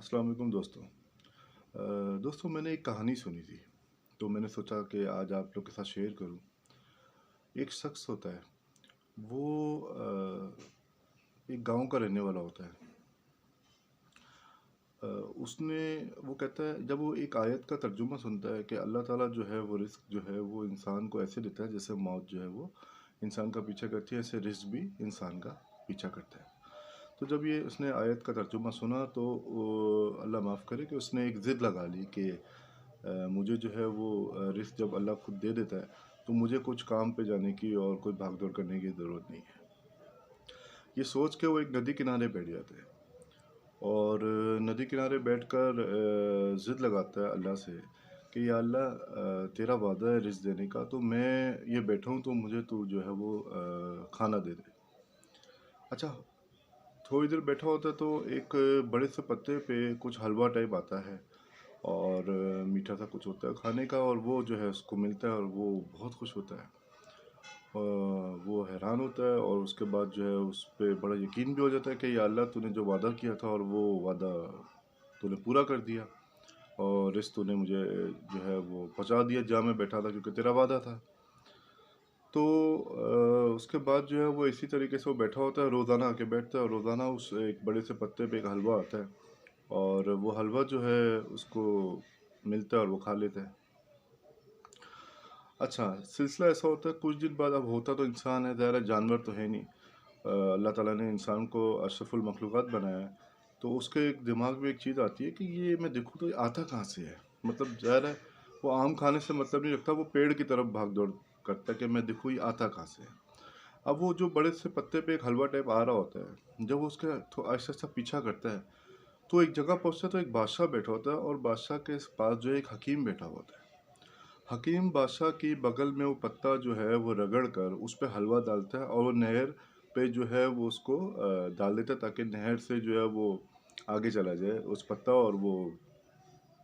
अस्सलाम वालेकुम दोस्तों। दोस्तों मैंने एक कहानी सुनी थी, तो मैंने सोचा कि आज आप लोग के साथ शेयर करूं। एक शख्स होता है, वो एक गांव का रहने वाला होता है। उसने वो कहता है, जब वो एक आयत का तर्जुमा सुनता है कि अल्लाह ताला जो है वो रिस्क जो है वो इंसान को ऐसे देता है जैसे मौत जो है वो इंसान का पीछा करती है, ऐसे रिस्क भी इंसान का पीछा करता है। तो जब ये उसने आयत का तर्जुमा सुना तो अल्लाह माफ़ करे कि उसने एक ज़िद लगा ली कि मुझे जो है वो रिस्क जब अल्लाह खुद दे देता है तो मुझे कुछ काम पे जाने की और कोई भाग दौड़ करने की ज़रूरत नहीं है। ये सोच के वो एक नदी किनारे बैठ जाते हैं और नदी किनारे बैठकर ज़िद लगाता है अल्लाह से कि या अल्लाह, तेरा वादा है रिस्क देने का, तो मैं ये बैठा हूँ तो मुझे तू जो है वो खाना दे दे। अच्छा, थोड़ी देर बैठा होता है तो एक बड़े से पत्ते पे कुछ हलवा टाइप आता है और मीठा सा कुछ होता है खाने का, और वो जो है उसको मिलता है और वो बहुत खुश होता है। वो हैरान होता है और उसके बाद जो है उस पे बड़ा यकीन भी हो जाता है कि या अल्लाह, तूने जो वादा किया था और वो वादा तूने पूरा कर दिया, और रिस्क तूने मुझे जो है वो पहुंचा दिया जहाँ मैं बैठा था, क्योंकि तेरा वादा था। तो उसके बाद जो है वो इसी तरीके से वो बैठा होता है, रोज़ाना आके बैठता है और रोज़ाना उस एक बड़े से पत्ते पे एक हलवा आता है और वो हलवा जो है उसको मिलता है और वो खा लेता है। अच्छा, सिलसिला ऐसा होता है कुछ दिन बाद, अब होता तो इंसान है, ज़ाहिर है जानवर तो है नहीं। अल्लाह ताला ने इंसान को अशरफुल मखलूक़ात बनाया है, तो उसके एक दिमाग में एक चीज़ आती है कि ये मैं देखूँ तो ये आता कहाँ से है? मतलब ज़ाहिर है वो आम खाने से मतलब नहीं रखता, वो पेड़ की तरफ भाग दौड़ करता है कि मैं देखूँ ये आता कहाँ से है। अब वो जो बड़े से पत्ते पे एक हलवा टाइप आ रहा होता है, जब वो उसका आहिस्ता-आहिस्ता पीछा करता है, तो एक जगह पहुँचता है तो एक बादशाह बैठा होता है और बादशाह के पास जो है एक हकीम बैठा होता है। हकीम बादशाह की बगल में वो पत्ता जो है वो रगड़ कर उस पे हलवा डालता है और वो नहर पे जो है वो उसको डाल देता है, ताकि नहर से जो है वो आगे चला जाए उस पत्ता, और वो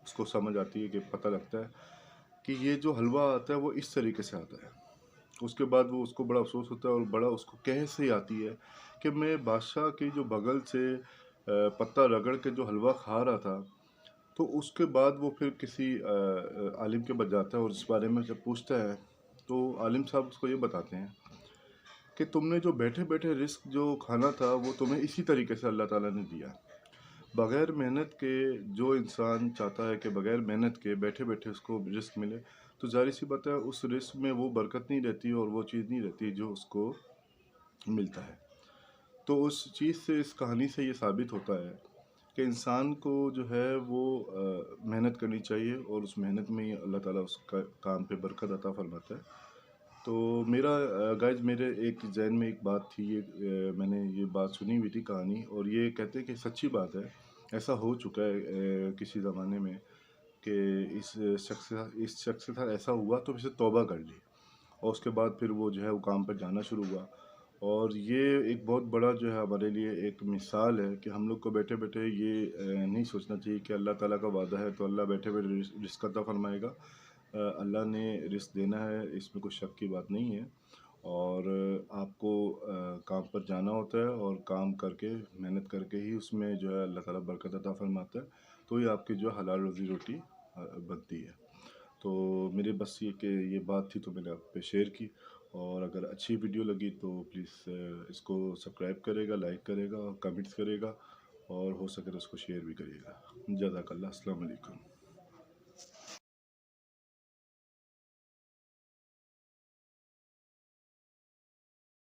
उसको समझ आती है कि पता लगता है कि ये जो हलवा आता है वो इस तरीके से आता है। उसके बाद वो उसको बड़ा अफ़सोस होता है और बड़ा उसको कैसे आती है कि मैं बादशाह की जो बगल से पत्ता रगड़ के जो हलवा खा रहा था। तो उसके बाद वो फिर किसी आलिम के पास जाता है और इस बारे में जब पूछता है, तो आलिम साहब उसको ये बताते हैं कि तुमने जो बैठे-बैठे रिस्क जो खाना था वो तुम्हें इसी तरीके से अल्लाह ताला ने दिया। बग़ैर मेहनत के जो इंसान चाहता है कि बग़ैर मेहनत के बैठे-बैठे उसको रिस्क मिले, तो ज़ाहिर-सी बात है उस रिस्क में वो बरकत नहीं रहती और वो चीज़ नहीं रहती जो उसको मिलता है। तो उस चीज़ से, इस कहानी से ये साबित होता है कि इंसान को जो है वो मेहनत करनी चाहिए और उस मेहनत में ही अल्लाह ताला उसका काम पे बरकत अता फरमाता है। तो मेरा गाइज़, मेरे एक ज़हन में एक बात थी, ये मैंने ये बात सुनी हुई थी कहानी, और ये कहते हैं कि सच्ची बात है। ऐसा हो चुका है किसी ज़माने में कि इस शख्स के साथ ऐसा हुआ तो फिर से तौबा कर ली और उसके बाद फिर वो जो है वो काम पर जाना शुरू हुआ। और ये एक बहुत बड़ा जो है हमारे लिए एक मिसाल है कि हम लोग को बैठे-बैठे ये नहीं सोचना चाहिए कि अल्लाह ताला का वादा है तो अल्लाह बैठे-बैठे रिज़्क अता फ़रमाएगा। अल्लाह ने रिज़्क देना है, इसमें कोई शक की बात नहीं है। और आपको काम पर जाना होता है और काम करके, मेहनत करके ही उसमें जो है अल्लाह ताला बरकत अता फ़रमाता है, तो ही आपकी जो हलाल रोज़ी-रोटी बनती है। तो मेरे बस ये बात थी तो मैंने आप पे शेयर की। और अगर अच्छी वीडियो लगी तो प्लीज़ इसको सब्सक्राइब करेगा, लाइक करेगा और कमेंट्स करेगा, और हो सके तो उसको शेयर भी करिएगा। जज़ाकल्लाह, अस्सलाम वालेकुम।